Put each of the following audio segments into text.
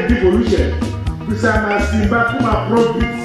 devolution. Kusama Simba kuma profits.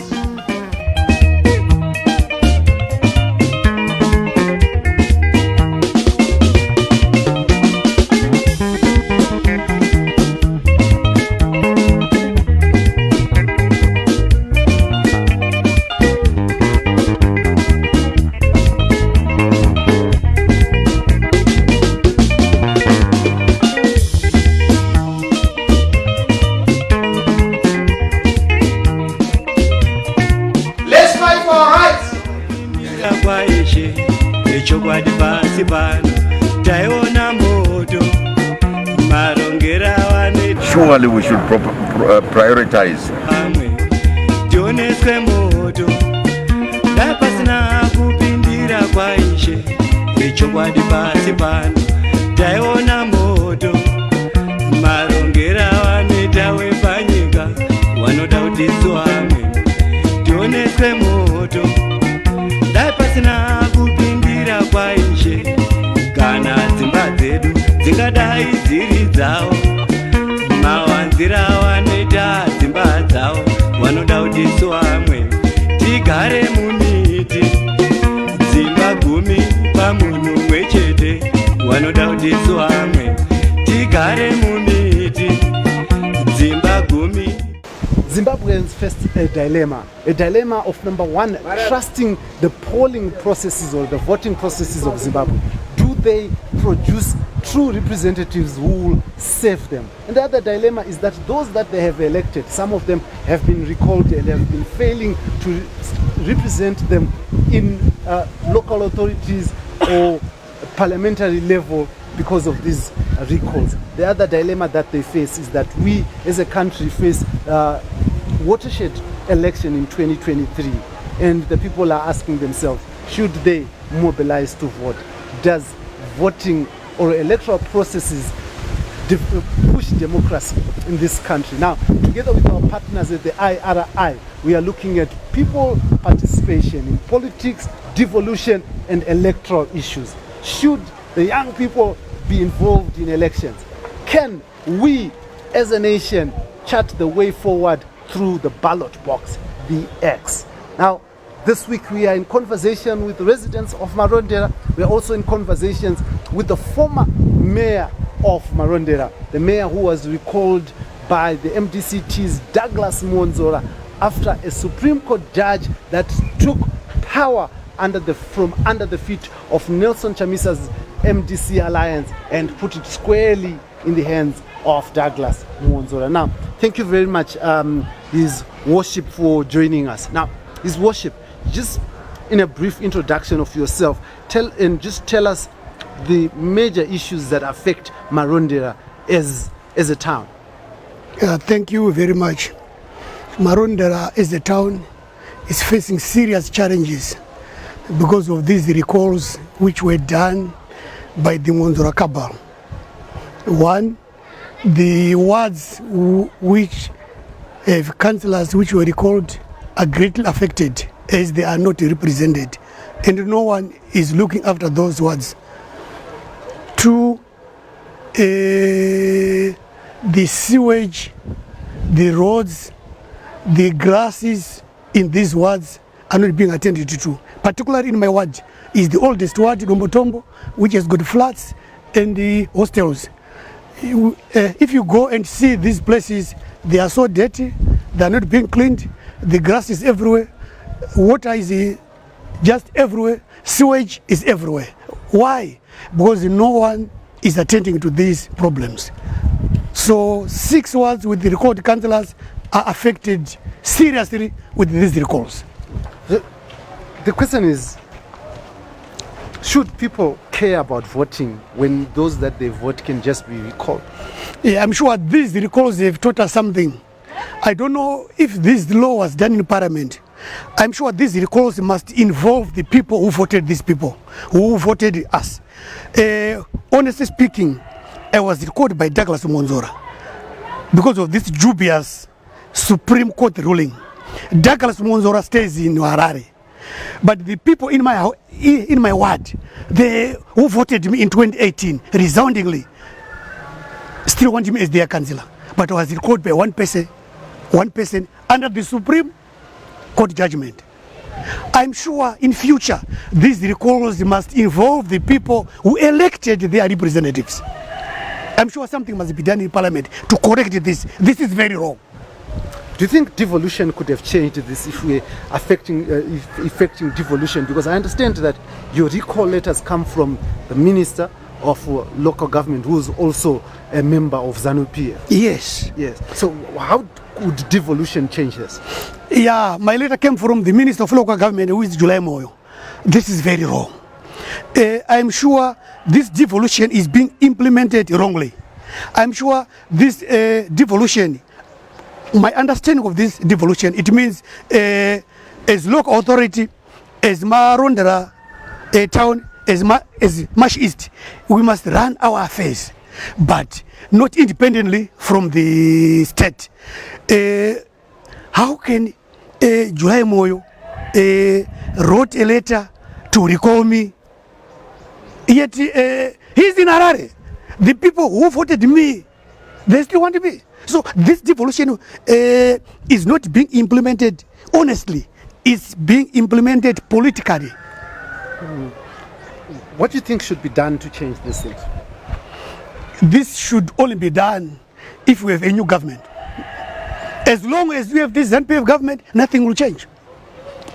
Surely we should prioritize. Zimbabweans face a dilemma of number one, trusting the polling processes or the voting processes of Zimbabwe. Do they produce true representatives who will serve them? And the other dilemma is that those that they have elected, some of them have been recalled and have been failing to represent them in local authorities or parliamentary level because of these recalls. The other dilemma that they face is that we as a country face watershed election in 2023, and the people are asking themselves, should they mobilize to vote? Does voting or electoral processes push democracy in this country? Now, together with our partners at the IRI, we are looking at people participation in politics, devolution, and electoral issues. Should the young people be involved in elections? Can we as a nation chart the way forward through the ballot box, the X? Now, this week we are in conversation with residents of Marondera. We are also in conversations with the former mayor of Marondera, the mayor who was recalled by the MDC-T's Douglas Mwonzora after a Supreme Court judge that took power from under the feet of Nelson Chamisa's MDC-Alliance and put it squarely in the hands of Douglas Mwonzora. Now, thank you very much, His Worship, for joining us. Now, His Worship, just in a brief introduction of yourself, tell us the major issues that affect Marondera as a town. Thank you very much. Marondera as a town is facing serious challenges because of these recalls which were done by the Mwonzora cabal. One, the wards which have councillors which were recalled are greatly affected as they are not represented, and no one is looking after those wards. Two, the sewage, the roads, the grasses in these wards are not being attended to. Particularly in my ward is the oldest ward, Dombotombo, which has got flats and the hostels. If you go and see these places, they are so dirty, they are not being cleaned, the grass is everywhere, water is just everywhere, sewage is everywhere. Why? Because no one is attending to these problems. So 6 wards with the recalled councillors are affected seriously with these recalls. The question is, should people care about voting when those that they vote can just be recalled? Yeah, I'm sure these recalls have taught us something. I don't know if this law was done in Parliament. I'm sure these recalls must involve the people who voted these people, who voted us. Honestly speaking, I was recalled by Douglas Mwonzora because of this dubious Supreme Court ruling. Douglas Mwonzora stays in Harare. But the people in my ward, they who voted me in 2018 resoundingly, still want me as their councillor. But I was recalled by one person under the Supreme Court judgment. I'm sure in future these recalls must involve the people who elected their representatives. I'm sure something must be done in Parliament to correct this. This is very wrong. Do you think devolution could have changed this if we're affecting devolution? Because I understand that your recall letters come from the Minister of Local Government, who is also a member of ZANU-PF. Yes. Yes. So how would devolution change this? Yeah, my letter came from the Minister of Local Government, who is July Moyo. This is very wrong. I'm sure this devolution is being implemented wrongly. I'm sure this devolution, my understanding of this devolution, it means as local authority, as Marondera town, as Mash East, we must run our affairs, but not independently from the state. How can July Moyo wrote a letter to recall me, yet he's in Harare? The people who voted me, they still want me. So this devolution is not being implemented honestly. It's being implemented politically. What do you think should be done to change these things? This should only be done if we have a new government. As long as we have this ZANU-PF government, nothing will change.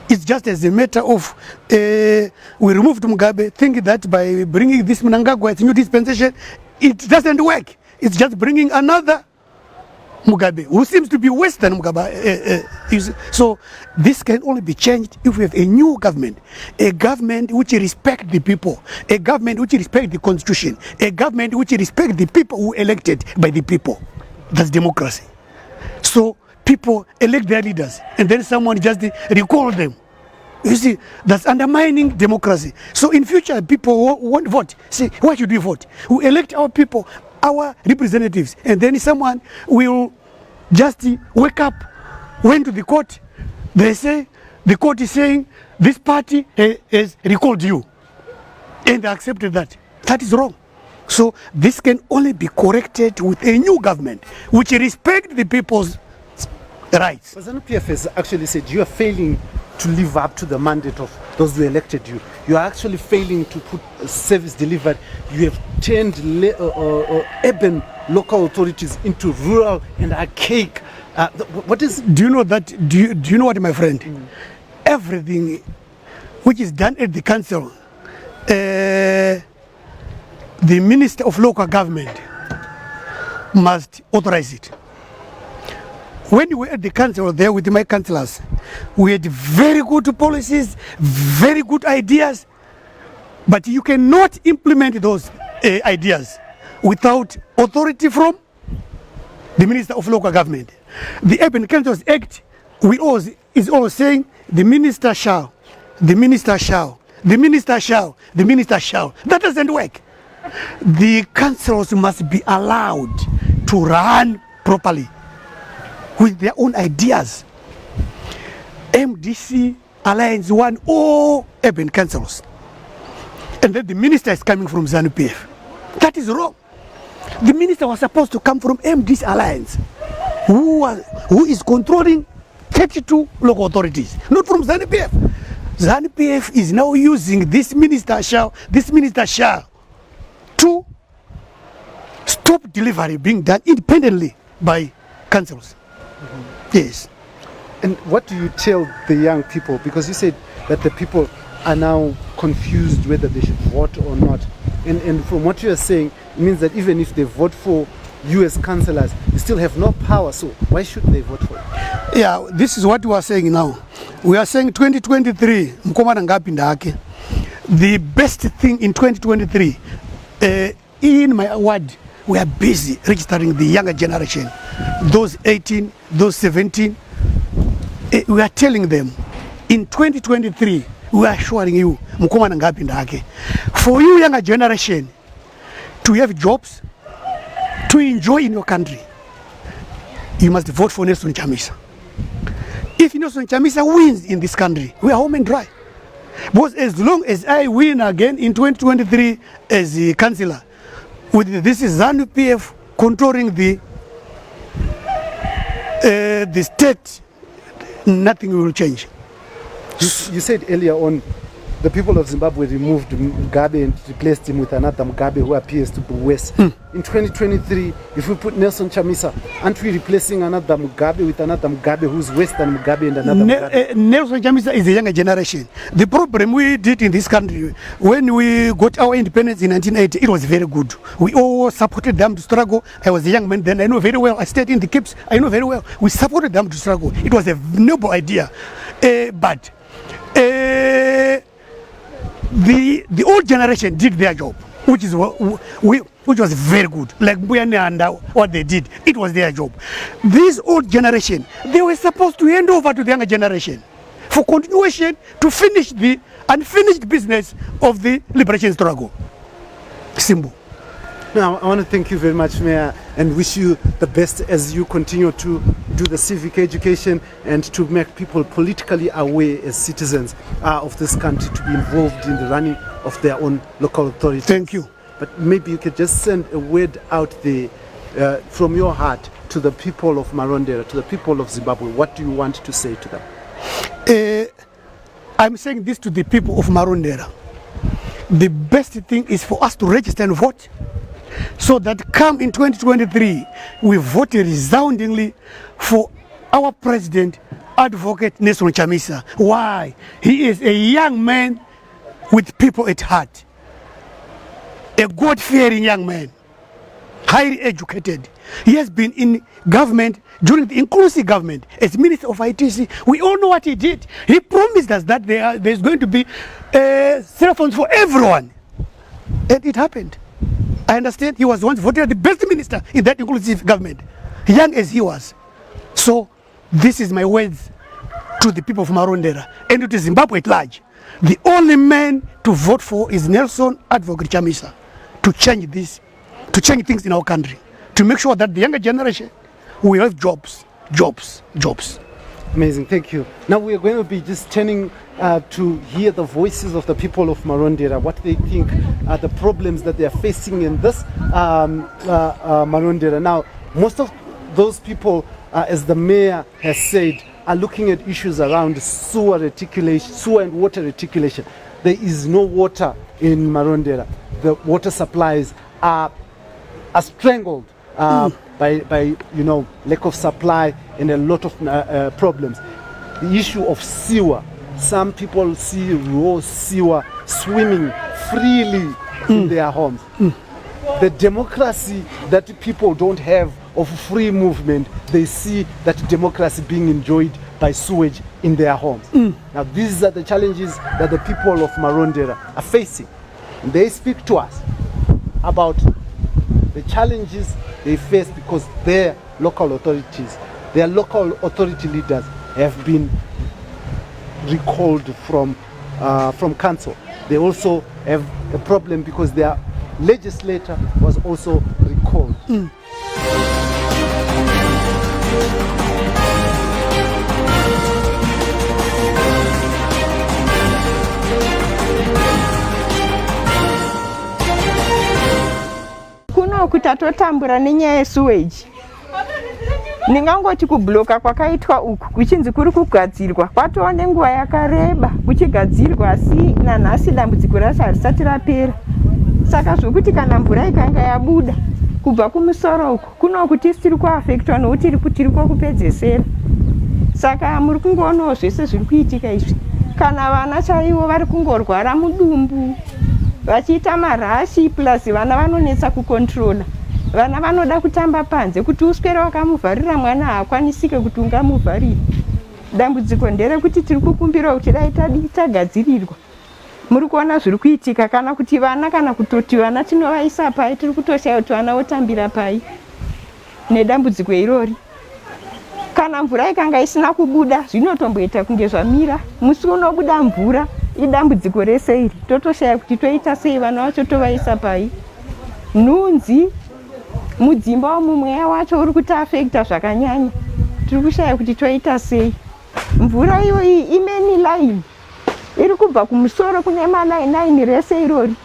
It's just as a matter of we removed Mugabe, thinking that by bringing this Mnangagwa, it's new dispensation, it doesn't work. It's just bringing another Mugabe, who seems to be worse than Mugabe. So this can only be changed if we have a new government, a government which respects the people, a government which respects the constitution, a government which respects the people who elected by the people. That's democracy. So people elect their leaders and then someone just recall them. You see, that's undermining democracy. So in future, people won't vote. Say, why should we vote? We elect our people, our representatives, and then someone will just wake up, went to the court, they say, the court is saying, this party has recalled you. And they accepted that. That is wrong. So this can only be corrected with a new government, which respects the people's rights. But ZANU-PF has actually said you are failing to live up to the mandate of those who elected you. You are actually failing to put service delivered. You have turned urban local authorities into rural and archaic. What is? Do you know that? Do you know what, my friend? Everything which is done at the council, the Minister of Local Government must authorize it. When we were at the council there with my councillors, we had very good policies, very good ideas, but you cannot implement those ideas without authority from the Minister of Local Government. The Urban Councils Act is always saying the minister shall, the minister shall, the minister shall, the minister shall. That doesn't work. The councils must be allowed to run properly with their own ideas. MDC-Alliance won all urban councils. And then the minister is coming from ZANU-PF. That is wrong. The minister was supposed to come from MDC-Alliance, who is controlling 32 local authorities, not from ZANU-PF. ZANU-PF is now using this minister shall to stop delivery being done independently by councils. Yes. And what do you tell the young people? Because you said that the people are now confused whether they should vote or not. And from what you are saying, it means that even if they vote for you as councillors, you still have no power. So why should they vote for you? Yeah, this is what we are saying now. We are saying 2023, the best thing in 2023, in my ward, we are busy registering the younger generation, those 18, those 17. We are telling them, in 2023, we are assuring you, for you younger generation, to have jobs, to enjoy in your country, you must vote for Nelson Chamisa. If Nelson Chamisa wins in this country, we are home and dry. Because as long as I win again in 2023 as the councillor, with this is ZANU-PF controlling the state, nothing will change. You said earlier on, the people of Zimbabwe removed Mugabe and replaced him with another Mugabe who appears to be worse. In 2023, if we put Nelson Chamisa, aren't we replacing another Mugabe with another Mugabe who's worse than Mugabe and another Mugabe? Nelson Chamisa is a younger generation. The problem we did in this country, when we got our independence in 1980, it was very good. We all supported them to struggle. I was a young man then, I know very well. I stayed in the camps, I know very well. We supported them to struggle. It was a noble idea. But the old generation did their job, which was very good. Like Mbuyane and what they did, it was their job. This old generation, they were supposed to hand over to the younger generation for continuation to finish the unfinished business of the liberation struggle. Simple. Now, I want to thank you very much, Mayor, and wish you the best as you continue to do the civic education and to make people politically aware as citizens of this country to be involved in the running of their own local authorities. Thank you. But maybe you could just send a word out there from your heart to the people of Marondera, to the people of Zimbabwe. What do you want to say to them? I'm saying this to the people of Marondera. The best thing is for us to register and vote, so that come in 2023, we vote resoundingly for our president, Advocate Nelson Chamisa. Why? He is a young man with people at heart, a God-fearing young man, highly educated. He has been in government during the inclusive government as Minister of ITC. We all know what he did. He promised us that there's going to be cell phones for everyone, and it happened. I understand he was once voted the best minister in that inclusive government, young as he was. So this is my words to the people of Marondera and to Zimbabwe at large. The only man to vote for is Nelson Advocate Chamisa, to change this, to change things in our country, to make sure that the younger generation will have jobs. Amazing, thank you. Now we are going to be just turning to hear the voices of the people of Marondera, what they think are the problems that they are facing in this Marondera. Now, most of those people, as the mayor has said, are looking at issues around sewer and water reticulation. There is no water in Marondera. The water supplies are strangled by lack of supply and a lot of problems. The issue of sewer. Some people see raw sewer swimming freely in their homes. The democracy that people don't have of free movement, they see that democracy being enjoyed by sewage in their homes. Now these are the challenges that the people of Marondera are facing. And they speak to us about the challenges they face because their local authorities, their local authority leaders have been recalled from council. They also have a problem because their legislator was also recalled. Kuno kutatotambura nenyaya yesewage. Ndingangoti kubloka kwakaitwa uku kuchinzi kuri kugadzirwa kwatova nenguva yakareba kuchigadzirwa, asi nanhasi dambudziko racho harisati rapera. Saka zvokuti kana mvura ikanga yabuda kubva kumusoro uku kuno kuti tiri kuafektwa nokuti tiri kwakupedzesera. Saka muri kungoonawo zvese zviri kuitika izvi. Kana vana chaivo vari kungorwara mudumbu vachiita marashi, plus vana vanonetsa kukontrola. Vana vanoda kutamba panze, kuti uswere wakamuvharira mwana haakwanisike kuti ungamuvharira. Dambudziko nderekuti tiri kukumbira kuti dai tagadzirirwa. Muri kuona zviri kuitika, kana kuti vana kana kutoti vana tinovaisa pai, tiri kutoshaya kuti vana votambira pai nedambudziko irori. Kana mvura ikanga isina kubuda zvinotomboita kunge zvamira, musi unobuda mvura idambudziko rese iri, totoshaya kuti toita sei vana vacho tovaisa pai. Nhunzi mudzimba mumweya wacho uri kuti affecta zvakanyanya. Tiri kushaya kuti toita sei. Mvura iyoyi imeni line iri kubva kumusoro kune malaini rese irori.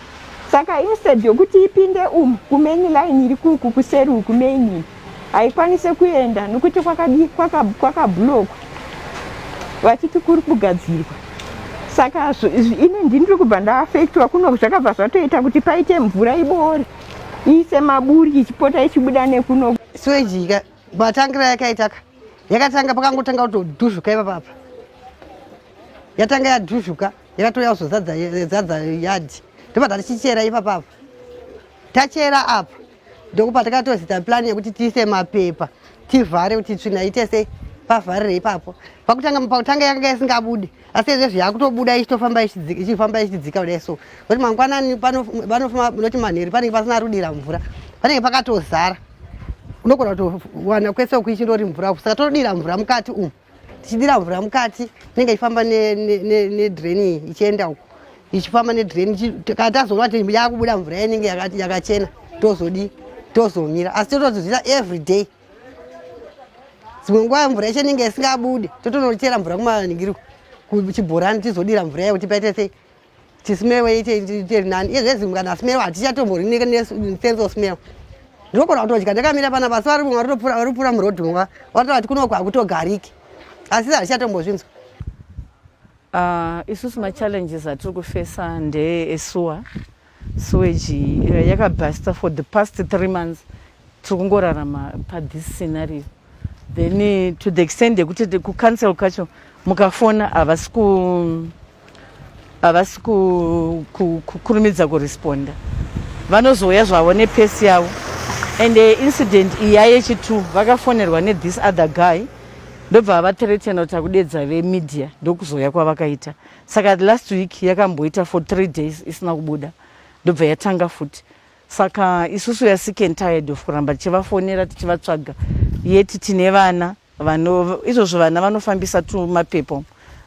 Saka instead yokuti ipinde kumeni line iri kuku kuseri kumeni haikwanise kuenda nokuti kwakablock vachiti kuri kugadzirwa. Saka ine ndiri kubva ndaaffectwa kuno zvakabva zvatoita kuti paite mvura ibore iise maburi ichipota ichibuda nekuno. Sewage matangira yakaitaka yakatanga pakangotanga kutodhuzvuka ipapapa, yatanga yadhuzvuka yakatoya kuzozadza yadhi ndobva tichichera ipapapa. Tachera apa ndokupa takatozita plani yekuti tiise mapepa tivhare kuti tsvina ite sei pavharire ipapo. Pakutanga yanga isingabudi asi izvezvi yakutobuda ichifamba ichidzika kudai so kuti mangwanani panofamba noti manheri panenge pasina rudira mvura, panenge pakatozara unogona kutowana kwese kuichindori mvura. Saka todira mvura mukati tichidira mvura mukati inenge ichifamba nedreni ichienda uko ichifamba nedreni kana tazoona kuti yakubuda mvura inenge yakachena tozomira asi totozvita every day. Dzimwe nguva mvura yacho inenge isingabudi totonochera mvura kumaningiri kuchibhorani tizodira mvura yayo kuti paite sei tismewe ite nani. Izvezvi kana smewe hatichatombori nesense of smell. Ndinogona kutodya ndakamira pana basi varipura murodhongwa watoti kuno kwakutogariki asi hatichatombozvinzwa. Isusu ma-challenges atiri kufesa ndeesewer sewage yakabhasta for the past 3 months. Tiri kungorarama this scenario. Then to the extent yekuti kucancel kacho mukafona havasi kukurumidza kuresponda, vanozouya zvavo nepesi yavo. And incident iya yechitu vakafonerwa this other guy ndobva vathreatena kuti akudedza vemedia ndokuzoya kwavakaita. Saka last week yakamboita for 3 days isina kubuda ndobva yatanga futi. Saka isusu we are sick and tired of kuramba tichivafonera tichivatsvaga. Yeti tine vana izvozvo vana vanofambisa tumapepo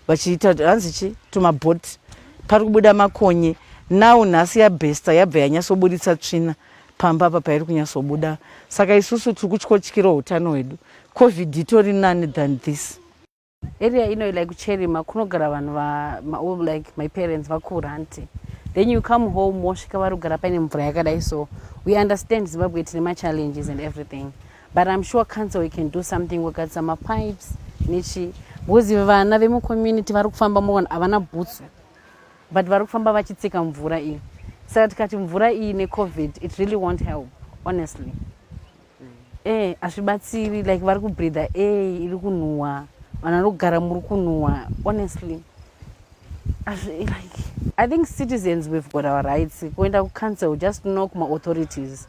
vachiita hanzi chi tumabhoti pari kubuda makonye. Now nhasi yabhesta yabva yanyatsobuditsa tsvina pamba apa pairi kunyatsobuda. Saka isusu tiri kutyotyira utano hwedu. COVID itori none than this. Area like Cherima kunogara vanhu like my parents vakuranti. Then you come home mosvika varugara paine mvura yakadai so. We understand Zimbabwe tine challenges and everything. But I'm sure council we can do something. We got some pipes nichi because vana vemu community vari kufamba mona havana boots but vari kufamba vachitsika mvura iyi. Saka tikati mvura iyi neCovid it really won't help honestly. Hazvibatsiri like vari kubreatha iri kunhuhwa vanhu vari kugara muri kunhuhwa honestly. Like I think citizens we've got our rights. Kuenda kucouncil just knock my authorities.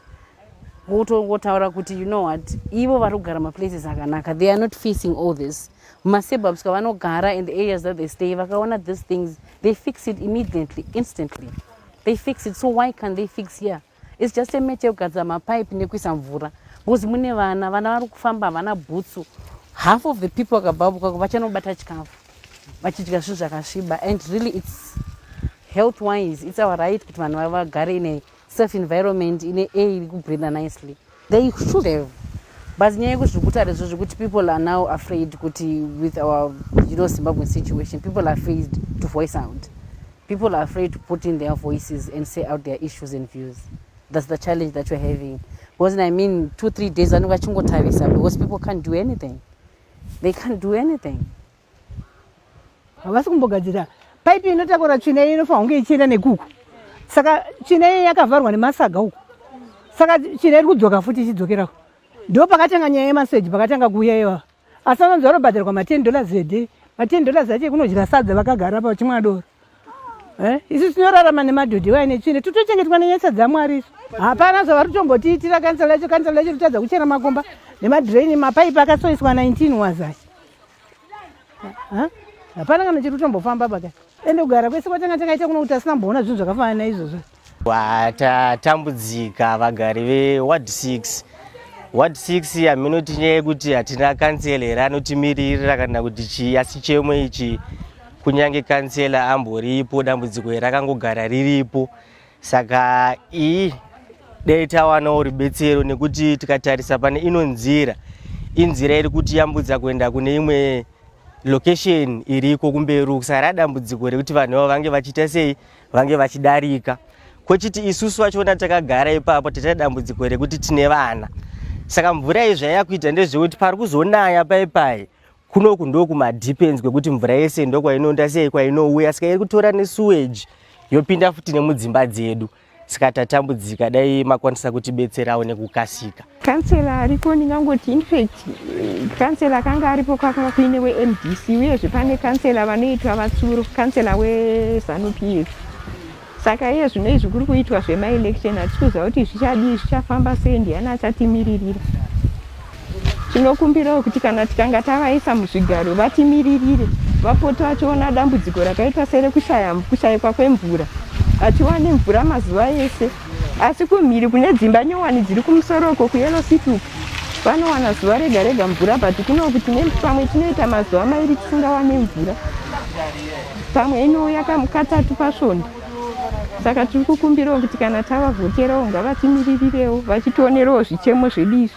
Wotaura kuti you know what ivo vari kugara maplaces akanaka, they are not facing all this. Masuburbs kavanogara in the areas that they stay vakaona these things they fix it immediately, instantly. They fix it, so why can't they fix here? It's just a matter of kugadzira mapipe nekuisa mvura because mune vana vari kufamba havana bhutsu. Half of the people vakababuka vachanobata chikafu vachidya zvinhu zvakasviba and really it's health wise it's our right kuti vanhu vagare in a safe environment in a iri kubreathe nicely. They should have. But nyaya yekuti zvekutaura izvozvo kuti people are now afraid kuti with our Zimbabwean situation people are afraid to voice out. People are afraid to put in their voices and say out their issues and views. That's the challenge that we're having. Because 2-3 days because people can't do anything. They can't do anything. Havasi kumbogadzira pipe inotakura tsvina inofanira kunge ichienda nekuku. Saka tsvina yakavharwa nemasaga uko. Saka tsvina iri kudzoka futi ichidzokerawo. Ndo pakatanga nyaya yemaseji pakatanga kuuya iwa. Asi vanonzi varobhadharwa $10 a day. $10 acho kunodya sadza vakagara pa chimwe adoro. Isi tinorarama nemadhodhi waine tsvina totochengetwa nenyasa dzaMwari. Hapana zvavari kutombotiitira kansela yacho kutadza kuchera makomba nemadraini mapaipi akasoiswa 19 wazai. Hapana kana chiri kutombofamba pakati. Ende kugara kwese kwatanga takaita kuno kuti asina mboona zvinhu zvakafanana naizvozvo. Watatambudzika vagari veWard 6. Ward 6 haminoti nyaya yekuti hatina kansela here anotimirira kana kuti chii, asi chemwe ichi kunyange kansela amboripo dambudziko here rakangogara riripo. Saka iyi dai tawanawo rubetsero nekuti tikatarisa pane inonzira inzira iri kuti yambudza kuenda kune imwe location iriko kumberi sara dambudziko rekuti vanhu vavo vange vachiita sei vange vachidarika kochiti isusu vachona takagara ipapo tata dambudziko rekuti tine vana saka mvura iyi zvaiya kuita ndezvekuti pari kuzonaya paipai kunoku ndokumadepends kwekuti mvura yese ndokwainonda sei kwainouya saka iri kutora nesewage yopinda futi nemudzimba dzedu saka tatambudzika dai makwanisa kutibetserawo nekukasika. Kansela ariko ndingangoti infact kansela akanga aripo kwakanga kuine weMDC uyezve pane kansela vanoitwa vatsuro kansela weZANU-PF saka iye zvino izvi kuri kuitwa zvemaelection hatikuziva kuti zvichadii zvichafamba sei ndiani achatimiririra. Tinokumbirawo kuti kana tikanga tavaisa muzvigaro vatimiririre vapote vachiona dambudziko rakaita serekushayikwa kwemvura atiwane mvura mazuva ese asi kumhiri kune dzimba nyowani dziri kumusoroko kuyelo situku vanowana zuva rega rega mvura but kuno kuti pamwe tinoita mazuva mairi tisingawane mvura pamwe inouya kamukatatu pasvondo saka tiri kukumbirawo kuti kana tavavhoterawo ngavatimirirewo vachitionerawo zvichemo zvedu izvi.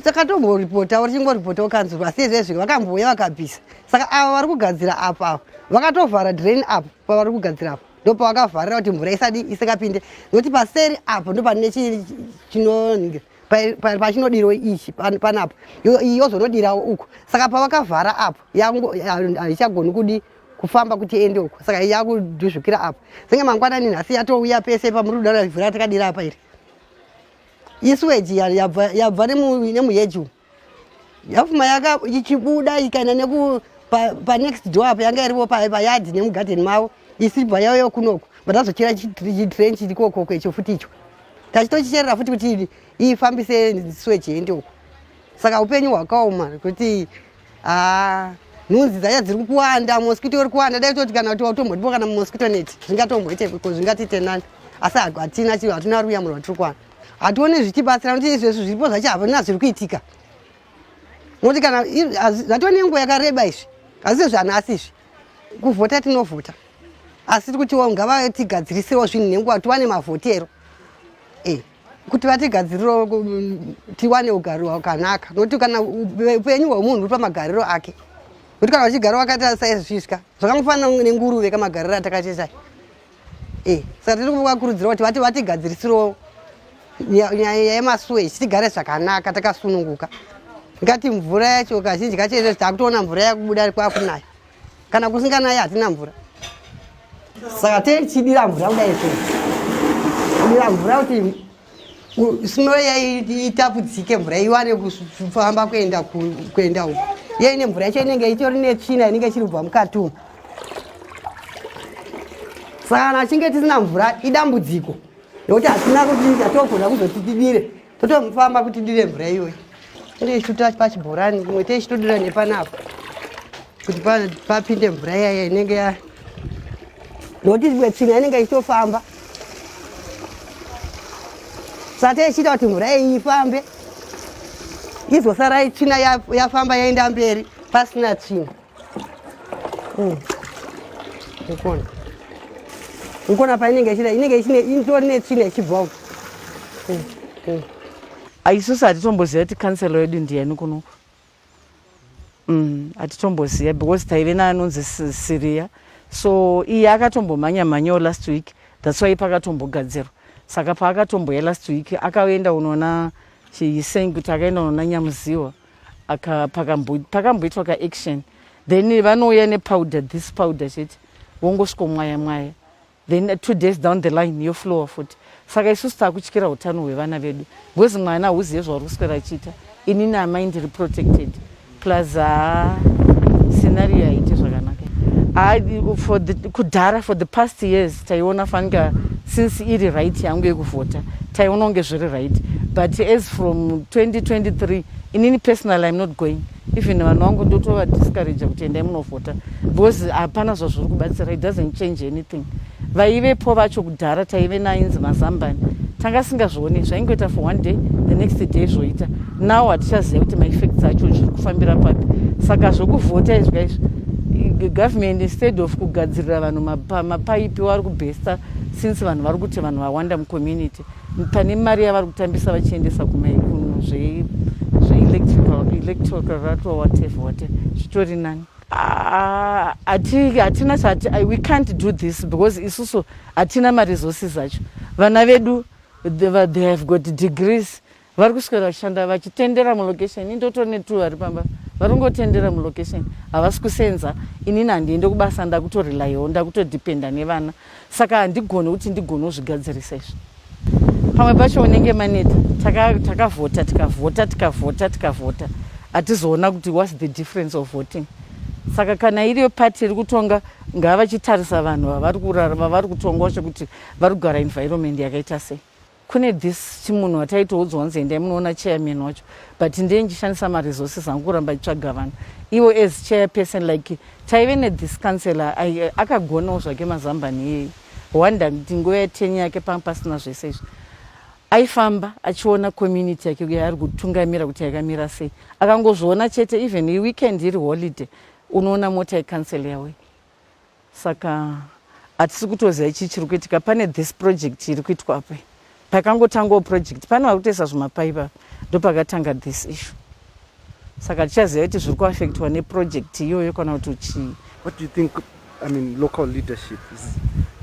Takatomboripota richingoripota ukanzurwa asi izvezvi vakambouya vakabvisa saka ava vari kugadzira apa vakatovhara drain apo pavari kugadzira apo ndo pavakavharira kuti mvura isingapinde nokuti paseri apo ndo pane pachinodiro ichi panapo yozonodirawo uko saka pavakavhara apo haichagoni kudi kufamba kuti ende uko saka yakudhuzvukira apo senge mangwanani nhasi yatouya pese pamuri kudara mvura takadira apa iri isweji yabva nemuheji yafuma ichibuda ikaenda panext door apo yanga iripo payadhi nemugadheni mavo isibva yayo kunoku vatazochera chidrain chiri kokoko icho futi icho tachitochicherera futi kuti ifambise sweji yende uko saka upenyu hwakaoma kuti nhunzi dzacho dziri kuwanda mosquito iri kuwanda dai toti kana kuti watombotipo kana mosquito net zvingatite nani asi hatina ruyamuro rwatiri kuwana hationi zvichibatsira nokuti izvezvi zviripo zvacho hapana zviri kuitika nokuti kana zvatione nguva yakareba izvi asi sezvanhasi izvi kuvhota tinovhota asi tiri kutiwo ngavatigadzirisewo zvinhu nenguva tiwane mavhotero kuti vatigadzirirewo tiwane ugaro hwakanaka nokuti kana upenyu hwemunhu uri pamagariro ake nokuti kana uchigara wakaita saizvisvika zvakangofanana nenguruve kamagariro atakachezai saka tiri kuvakurudzira kuti vatigadzirisirewo nyaya yemaswage tigare zvakanaka takasununguka ngati mvura yacho kazhinji kacho izvo takutoona mvura yakubuda kwakunaya kana kusinganayi hatina mvura saka tichidira mvura kudai kudira mvura kuti sino itapudzike mvura iwane kufamba kuenda uko yeine mvura yacho inenge itori netsvina inenge ichiri kubva mukati umu saka kana achinge tisina mvura idambudziko nokuti hatina kuti hatogona kuzoti tidire totomufamba kuti tidire mvura iyoyo toishuta pachibhorani imwe teichitodira nepanapo kuti papinde mvura iyaya inenge nokuti tsvina inenge ichitofamba saka teichita kuti mvura iyi ifambe izosara tsvina yafamba yaenda mberi pasina tsvina ukona painenge itori netsvina ichibva uko isusu hatitomboziva kuti kansela wedu ndiani kunoku hatitomboziva because taive neanonzi Syria so iye akatombomhanya last week that's why pakatombogadzirwa saka paakatomboya last week akaenda unoona saying kuti akaenda unoona nyamuziwa pakamboitwa kaaction then vanouya nepowder this powder chete wongosvikomwaya then 2 days down the line yoflowa futi saka isusu takutyira utano hwevana vedu because mwana hauzive zvauri kuswera achiita inini amaindi reprotected plus scenario haiti zvakanaka kudhara for the past years taiona fanika since iri right yangu yekuvhota taiona unge zviri right but as from 2023 inini personal I'm not going even vanhu vangu ndotova discourage kuti endai munovhota because hapana zvazviri kubatsira it doesn't change anything vaivepo vacho kudhara taive nainzi mazambani tanga singazvioni zvaingoita for one day the next day zvoita now hatichaziva kuti maeffects acho zviri kufambira papi saka zvokuvhota izvi government instead of kugadzirira vanhu mapaipi vari kubhesta since vanhu vari kuti vanhu vawanda mucommunity pane mari yavari kutambisa vachiendesa kumaikunu zveelectoral whatever zvitori nani. Hatina chati we can't do this because isusu hatina maresources acho. Vana vedu they have got degrees vari kuswera vachishanda vachitendera mulocation. Indotone tu vari pamba vari kungotendera mulocation havasi kusenza. Inini handiende kubasa ndakutorelayo ndakutodependa nevana saka handigoni kuti ndigone kuzvigadzirisa izvi. Pamwe pacho unenge maneta tikavhota hatizoona kuti what's the difference of voting. Saka kana iriyo party iri kutonga ngavachitarisa vanhu vavari kurarama vari kutongwa kuti vari kugara environment yakaita sei. Kune this chimunhu wataitoudzwa nzenda munoona chairman wacho but ndiye ndishandisa maresources angu kuramba nditsvaga vanhu. Ivo as chairperson like taive nethis councillor akagonawo zvake mazambani iyeye wanda kuti nguva ya10 yake pasina zvese izvi aifamba achiona community yake yaari kutungamira kuti yakamira sei. Akangozviona chete even weekend iri holiday unoona mota yecancel yawe. Saka hatisi kutoziva ichi chiri kuitika. Pane this project iri kuitwa apa pakangotangawo project pane vari kutoisa zvimapaipa ndopakatanga this issue. Saka tichaziva kuti zviri kuaffectwa neproject iyoyo kana kuti uchii. What do you think, I mean, local leadership,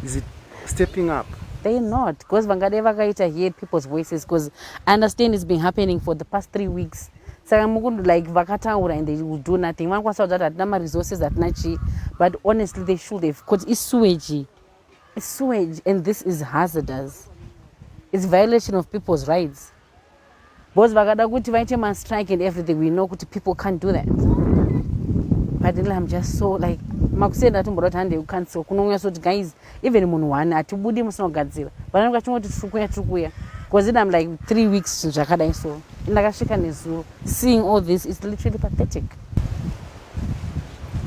is it stepping up? They're not, because vangadeva vakaita hear people's voices, because I understand it's been happening for the past 3 weeks. Saka mukundu like vakataura and they will do nothing. Vanokwanisa kuti hatina maresources hatina chi, but honestly they should have, because it's sewage and this is hazardous. It's violation of people's rights. Because vakada kuti vaite ma strike and everything, we know kuti people can't do that. But then I'm just so like makusenda tumbodoti hande ucancel kunonga so guys even munhu one atibudi musinogadzira vanenge vachingoti tikuya because then I'm like 3 weeks zvakadai so ndakasvika nezuro seeing all this is literally pathetic.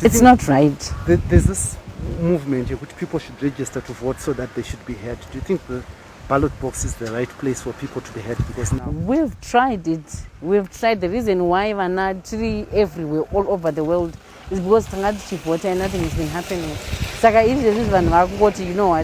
It's not right. There's this movement that people should register to vote so that they should be heard. Do you think the ballot box is the right place for people to be heard? Because now we've tried it. The reason why we're not everywhere all over the world is because tangati vote and nothing has been happening. Saka if there is vanhu vakungoti you know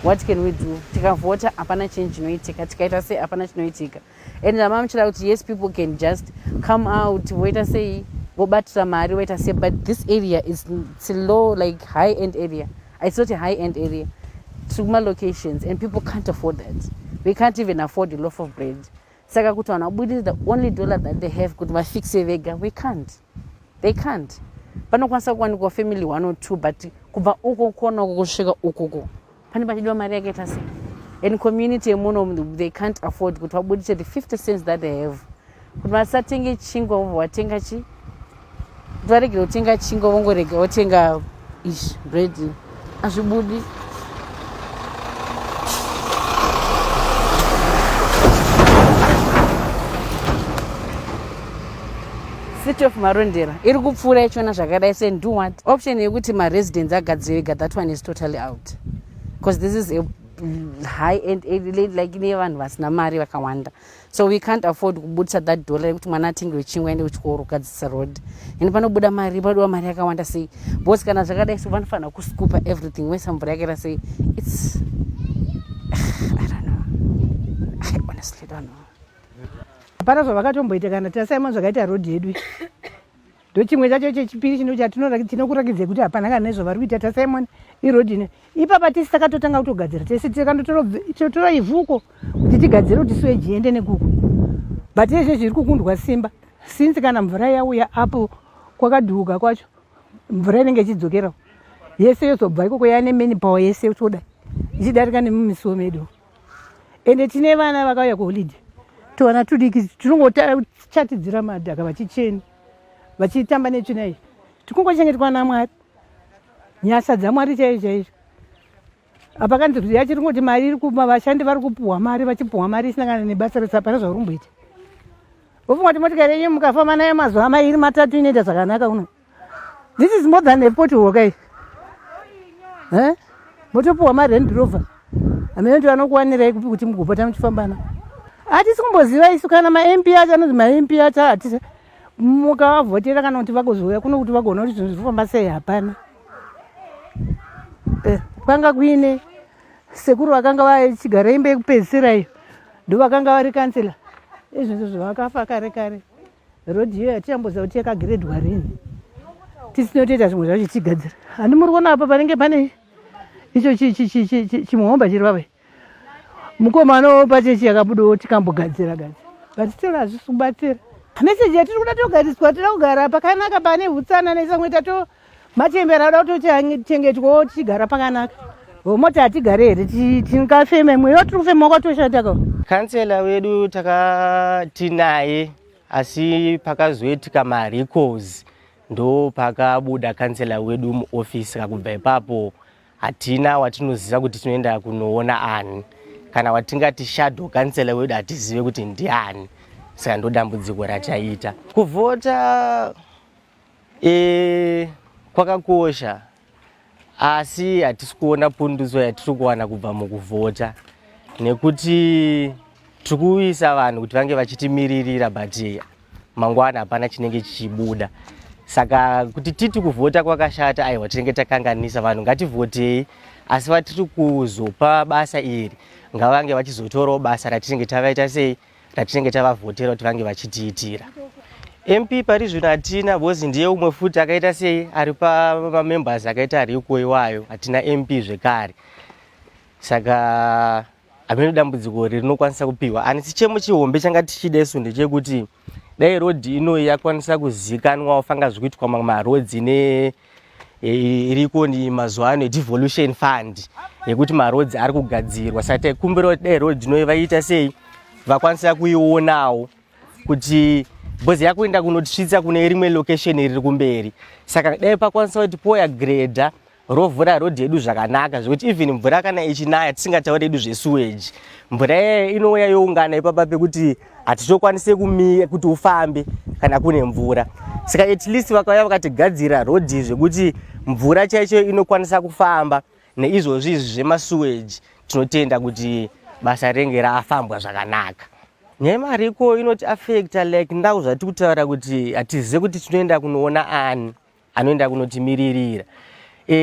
what can we do? Tikavota hapana change inoitika, tikaita sei hapana chinoitika. And ndamamuchira kuti yes people can just come out waita sei vobatira mari waita sei, but this area is it's a low like high end area. It's not a high end area. Suma locations and people can't afford that. We can't even afford a loaf of bread. Saka kuti vanabudisa the only dollar that they have kuti vafixe vega, we can't. They can't. Panokwanisa kuwanikwa family 1 or 2 but kubva uko kona kusvika ukoko pane pachidwa mari yakaita sei. And community yemuno they can't afford kuti vabudise the 50 cents that they have kuti vasatenge chingwa vatenga chi kuti varegere kutenga chingwa vongorega votenga ish bread hazvibudi. City of Marondera iri kupfuura ichona zvakadai sei do what option yekuti maresidents agadzire vega, that one is totally out because this is a high end area like ine vanhu vasina mari vakawanda, so we can't afford kubudisa that dollar yekuti mwana atenge chingwa ende kuchikoro kugadzisa road and panobuda mari padiwa mari yakawanda sei because kana zvakadai so vanofanira kuskupa everything wese mvura yakaita sei. It's I don't know, I honestly don't know. Hapana zvavakatomboita kana tasaima zvakaita road yedu ndochimwe chacho chechipiri tinokurakidze kuti hapana kana nezvavari kuita tasaimon iroad ine ipapa tisi takatotanga kutogadzira tese tikandotora ivhuko kuti tigadzire kuti sewage iende nekuku but izvo zviri kukundwa simba since kana mvura yauya apo kwakadhuuka kwacho mvura inenge ichidzokerawo yese yozobva ikoko yaane main power yese toda ichidarika nemumisuwo medu ende tine vana vakauya kuholiday tuvana tudiki tinongochatidzira madhaka vachicheni vachitamba netsvina izvi tikungochengetwa naMwari, nyasha dzaMwari chaizvo. Apa kanzi yachiri ngoti mari iri kuma vashandi vari kupuhwa mari vachipuhwa mari isina nebasa rese hapana zvauri kumboita. Wofunga kuti motikari yenyu mukafamba nayo mazuva mairi matatu inoita zvakanaka uno. This is more than a pothole guys. Motopuhwa maRand Rover amene ndiwo anokuwanirai kupi kuti mugopota muchifamba nawo. Hatisi kumboziva isu kana ma-MP acho anonzi ma-MP acho hatisi mukavavhotera kana kuti vagozoya kuno kuti vagona kuti zvinhu zvirikufamba sei hapana. Kwanga kuine sekuru vakanga vachigara imba yekupedzisira iyo ndo vakanga vari kansela. Izvozvo zvavakafa kare kare. Rodhi iyo yatiyamboza kuti yakagiredwa rini. Tisinotoita zvimwe zvacho tigadzira. Hani muri kuona apa panenge pane icho chimuhomba chiri papa. Mukomana pachechi yakabudawo tikambogadzira gadzira. But still hazvisi kubatsira. Meseji yatiri kuda togariswa tira kugara pakanaka pane hutsanana samwe tato matembera da tochengetwawo tichigara pakanaka. Mota hatigare here tingafeme mweyo tiri kufema kwatoshata ka. Kansela wedu tinaye asi pakazoitika marecords ndo pakabuda kansela wedu muofisi. Kakubva ipapo hatina watinoziva kuti tinoenda kunoona ani, kana watingati shadow kansela wedu hatizive kuti ndiani. Saka ndo dambudziko rachaita. Kuvhota kwakakosha asi hatisi kuona punduso yatiri kuwana kubva mukuvhota, nekuti tiri kuisa vanhu kuti vange vachitimiririra but mangwana hapana chinenge chichibuda. Saka kuti titi kuvhota kwakashata, aiwa tinenge takanganisa. Vanhu ngativhotei, asi vatiri kuzopa basa iri ngavange vachizotorawo basa ratinenge tavaita sei, ratinenge tavavhotera kuti vange vachitiitira. MP pari zvino hatina, bozi ndiye umwe futi akaita sei ari pamembers akaita ariko iwayo, hatina MP zvekare. Saka ameno dambudziko rinokwanisa kupiwa. Ani sichemo chihombe changa tichidesu ndechekuti dai road ino yakwanisa kuzikanwa ofanga zvikuitwa maroads iriko ni mazuva ano devolution fund yekuti maroads ari kugadzirwa. Saka kumbira dai road ino vaita sei vakwanisa kuionawo kuti bozi yakuenda kunotisvitsa kune rimwe location iri kumberi. Saka dai pakwanisa kuti poya grader rovhura road yedu zvakanaka zvekuti even mvura kana ichinaya tisingatauri edu zvesewage, mvura inouya youngana ipapa pekuti hatitokwanise kumira kuti ufambe kana kune mvura. Saka at least vakauya vakatigadzira road zvekuti mvura chaicho inokwanisa kufamba, neizvozvi zvemasewage tinotenda kuti basa renge rafambwa zvakanaka. Nyemari iko inoti affecta like ndau zvati kutaura kuti hatizive kuti tinoenda kunoona ani anoenda kunotimiririra.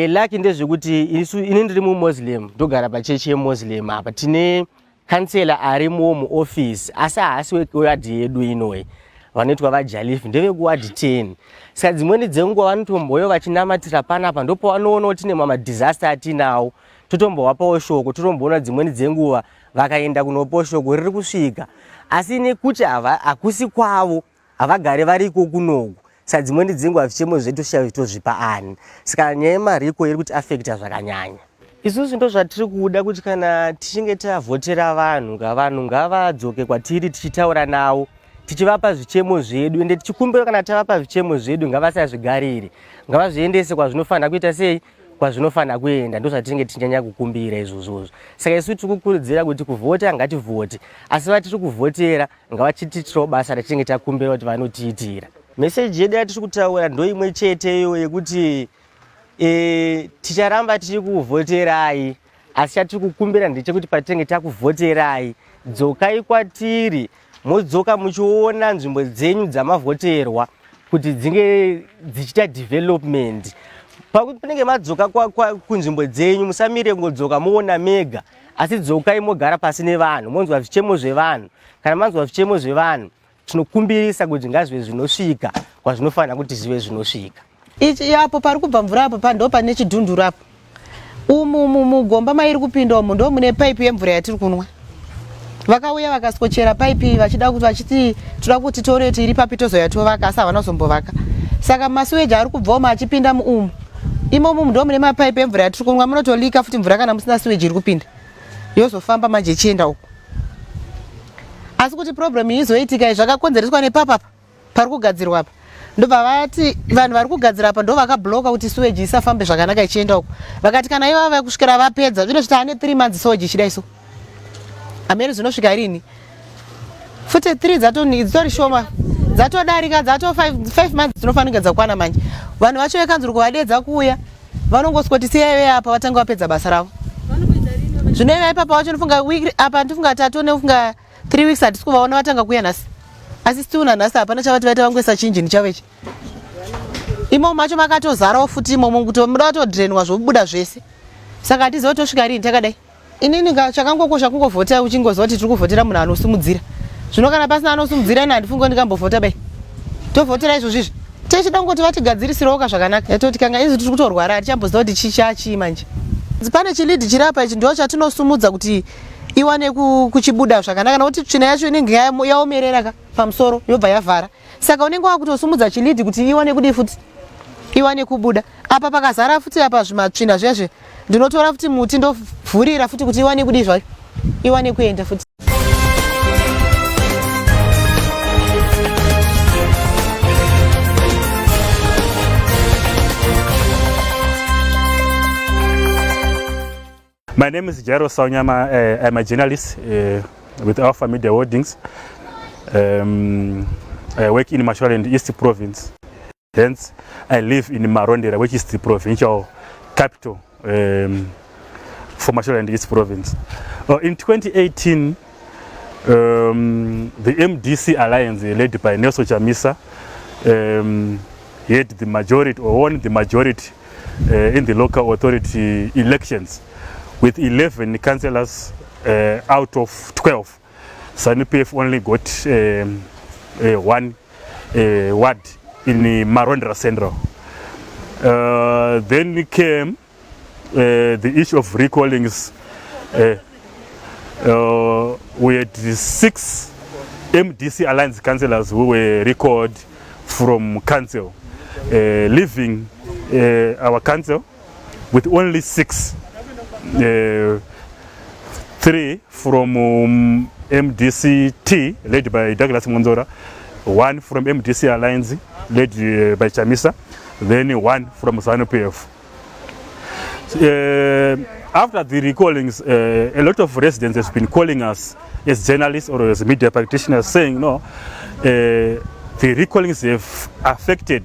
Laki ndezvekuti ini ndiri muMuslim, ndogara pachechi yeMuslim apa. Tine kansela arimo muoffice asi haasi wewadi yedu inoyi, vanoitwa vajalifi ndevekuwadi 10. Saka dzimweni dzenguva vanotomboyo vachinamatira panapa, ndopo vanoona kuti tine madisaster atinawo, totombowapawo shoko. Totomboona dzimweni dzenguva vakaenda kunopawo shoko riri kusvika, asi nekuti hakusi kwavo, havagare variko kunoku. Saka dzimweni dzenguva zvichemo zvedu tozvipa ani. Saka nyaya yemariko iri kuti affecta zvakanyanya. Isusu ndo zvatiri kuda kuti kana tichinge tavhotera vanhu ngavadzoke kwatiri tichitaura navo, tichivapa zvichemo zvedu, ende tichikumbira kana tavapa zvichemo zvedu ngavasazvigarire, ngavazviendese kwazvinofanira kuita sei, kwazvinofanira kuenda. Ndo zvatinenge tichinyanya kukumbira izvozvo. Saka isu tiri kukurudzira kuti kuvhota ngativhote, asi vatiri kuvhotera ngavachitiitirawo basa ratinenge takumbira kuti vanotiitira. Meseji yedu yatiri kutaura ndo imwe cheteyo yekuti ticharamba tiri kuvhoterai, asi chatiri kukumbira ndechekuti patinenge takuvhoterai, dzokai kwatiri, modzoka muchiona nzvimbo dzenyu dzamavhoterwa kuti dzinge dzichita development. Pakunenge madzoka kunzvimbo dzenyu, musamire ngodzoka muona mega, asi dzokai mogara pasi nevanhu, monzwa zvichemo zvevanhu. Kana manzwa zvichemo zvevanhu, tinokumbirisa kuti ngazvive zvinosvika kwazvinofanira kuti zvive zvinosvika. Ichi apo pari kubva mvura apo pando pane chidhunduru apo. Umu mugomba mairi kupinda umu ndo mune pipe yemvura yatiri kunwa. Vakauya vakaskochera pipe vachida kuti vachiti toda kuti toilet iri papitozo yatovaka asi havana kuzombovaka. Saka masewage ari kubva achipinda muumu. Imomo ndo mune mapipe yemvura yatiri kunwa, munotolika futi mvura kana musina sewage iri kupinda. Yozofamba manje chienda uko. Asi kuti problem izoitika zvakakonzereswa nepapa pari kugadzirwa apa. Ndobva vati vanhu vari kugadzira apa ndo vakabloka kuti sewage isafambe zvakanaka ichienda uko. Vakati kana ivo vava kusvikira vapedza, zvino zvitane 3 months sewage ichida iso. Ameri zvinosvika rini? Futi 3 dzitori shoma. Dzatodarika, dzato 5 months dzinofanira dzakwana manje. Vanhu vacho vekanzura kuvadedza kuuya, vanongoswoti siyaiwe apa vatanga vapedza basa ravo. Zvino ivo ipapa vacho nofunga week apa ndofunga 3 nofunga 3 weeks hatisi kuvaona vatanga kuuya nhasi. Asi stiuna nhasi hapana chavati vaita vangwesa chinjini chavechi. Imo macho makatozarawo futi imo kuti muda watodrenwa zvobuda zvese. Saka hatiziva tosvika rini takadai. inini chakangokosha kungovhota uchingoziva kuti tiri kuvhotera munhu anosimudzira. Zvino kana pasina anosumudzira ina handifungi ndikambovhota bai. Tovhotera izvo zvizvi. Techida kungoti vatigadzirisirawo zvakanaka. Yatoti kanga izi tiri kutorwara atichamboziva kuti chichachi manje. Pane chilidhi chirapa ichi ndo chatinosumudza kuti iwane kuchibuda zvakanaka nokuti tsvina yacho inenge yaomerera pamusoro yobva yavhara. Saka unenge wakutosumudza chilidhi kuti iwane kudi futi iwane kubuda. Apa pakazara futi apa zvimatsvina zvezve ndinotora futi muti ndovhurira futi kuti iwane kudi zvayo iwane kuenda futi. My name is Jargon. I'm a journalist with Alpha Media Holdings. I work in Mashumba East Province. Hence, I live in Marondera, which is the provincial capital for Mashumba East Province. In 2018, the MDC-Alliance, led by Nelson Chamisa, had the majority or won the majority in the local authority elections, with 11 councillors out of 12. ZANU-PF only got one ward in Marondera Central. Then came the issue of recallings. We had 6 MDC-Alliance councillors who were recalled from council, leaving our council with only 6. 3 from MDC-T, led by Douglas Mwonzora, 1 from MDC-Alliance, led by Chamisa, then 1 from ZANU-PF. After the recallings, a lot of residents have been calling us as journalists or as media practitioners saying, no, the recallings have affected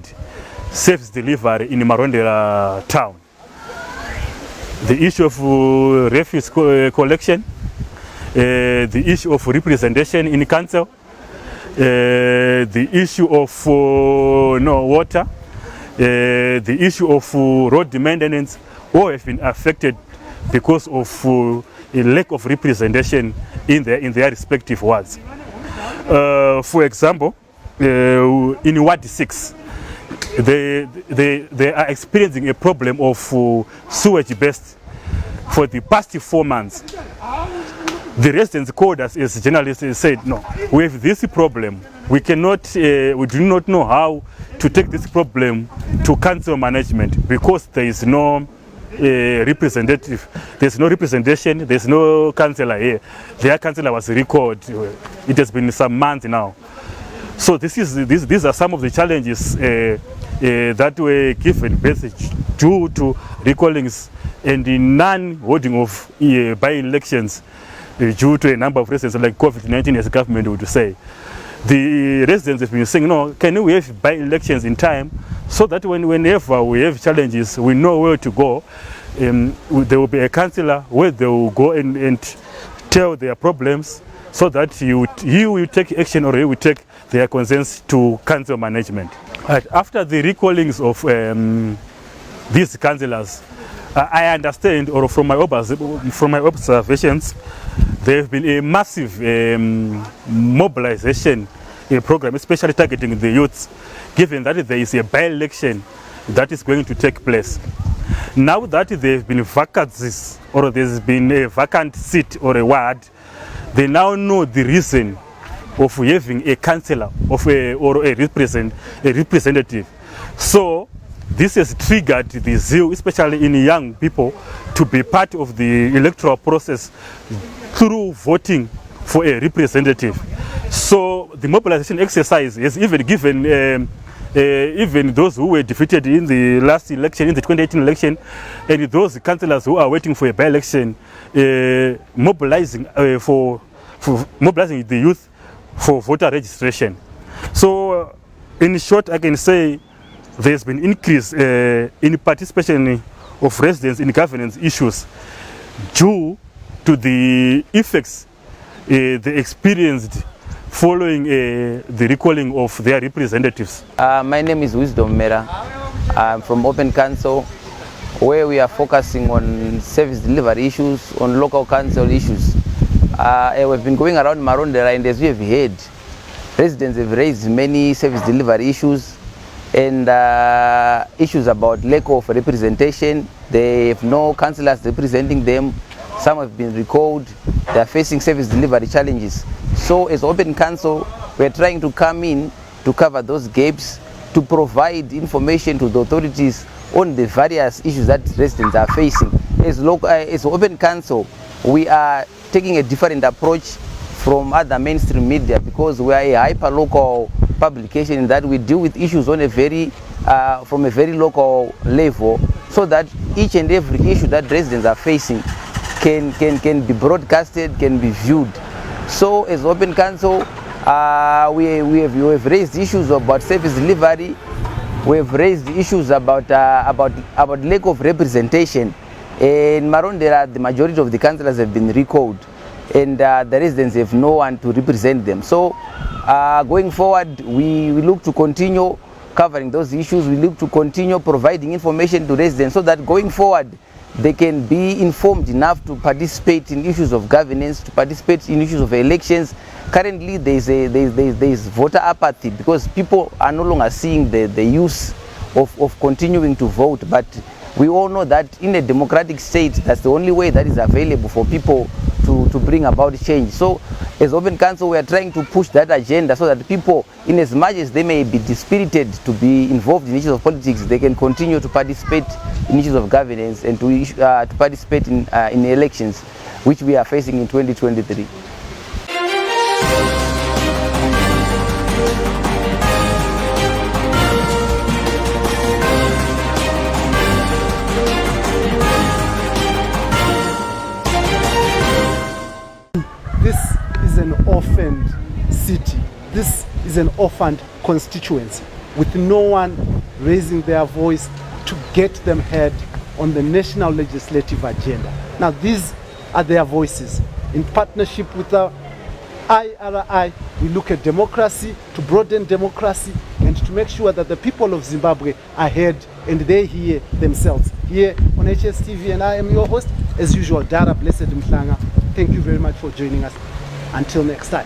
service delivery in Marondera town. The issue of refuse collection, the issue of representation in council, the issue of water, the issue of road maintenance, all have been affected because of a lack of representation in their respective wards. For example, in Ward 6, they are experiencing a problem of sewage based for the past 4 months. The residents called us as journalists and said, no, we have this problem. We cannot, we do not know how to take this problem to council management because there is no representative, there's no representation, there's no councillor here. Their councillor was recalled. It has been some months now. So these are some of the challenges that were given birth due to recallings and the non-holding of by-elections due to a number of reasons like COVID-19, as the government would say. The residents have been saying, no, can we have by-elections in time so that whenever we have challenges, we know where to go. There will be a councillor where they will go and tell their problems so that he will take action or he will take their concerns to council management. Right. After the recallings of these councillors, I understand, or from my observations, there have been a massive mobilization program, especially targeting the youths, given that there is a by-election that is going to take place. Now that there have been vacancies, or there's been a vacant seat or a ward, they now know the reason of having a councillor or a representative. So this has triggered the zeal, especially in young people, to be part of the electoral process through voting for a representative. So the mobilization exercise has even given even those who were defeated in the last election, in the 2018 election, and those councillors who are waiting for a by-election, mobilizing mobilizing the youth for voter registration. So in short, I can say there's been increase in participation of residents in governance issues due to the effects they experienced following the recalling of their representatives. My name is Wisdom Mera. I'm from Open Council where we are focusing on service delivery issues, on local council issues. We've been going around Marondera, and as we have heard, residents have raised many service delivery issues and issues about lack of representation. They have no councillors representing them. Some have been recalled. They are facing service delivery challenges. So as Open Council, we are trying to come in to cover those gaps, to provide information to the authorities on the various issues that residents are facing. As Open Council, we are taking a different approach from other mainstream media because we are a hyper-local publication in that we deal with issues on a very, from a very local level, so that each and every issue that residents are facing can be broadcasted, can be viewed. So as Open Council, we have raised issues about service delivery. We have raised issues about lack of representation. In Marondera, the majority of the councillors have been recalled, and the residents have no one to represent them. So going forward, we look to continue covering those issues. We look to continue providing information to residents so that going forward, they can be informed enough to participate in issues of governance, to participate in issues of elections. Currently, there is voter apathy because people are no longer seeing the use of continuing to vote. But we all know that in a democratic state, that's the only way that is available for people to bring about change. So as Open Council, we are trying to push that agenda so that people, in as much as they may be dispirited to be involved in issues of politics, they can continue to participate in issues of governance and to participate in elections, which we are facing in 2023. This is an orphaned city. This is an orphaned constituency with no one raising their voice to get them heard on the national legislative agenda. Now these are their voices. In partnership with the IRI, we look at democracy, to broaden democracy and to make sure that the people of Zimbabwe are heard and they hear themselves. Here on HSTV, and I am your host, as usual, Dara Blessed Mhlanga. Thank you very much for joining us. Until next time.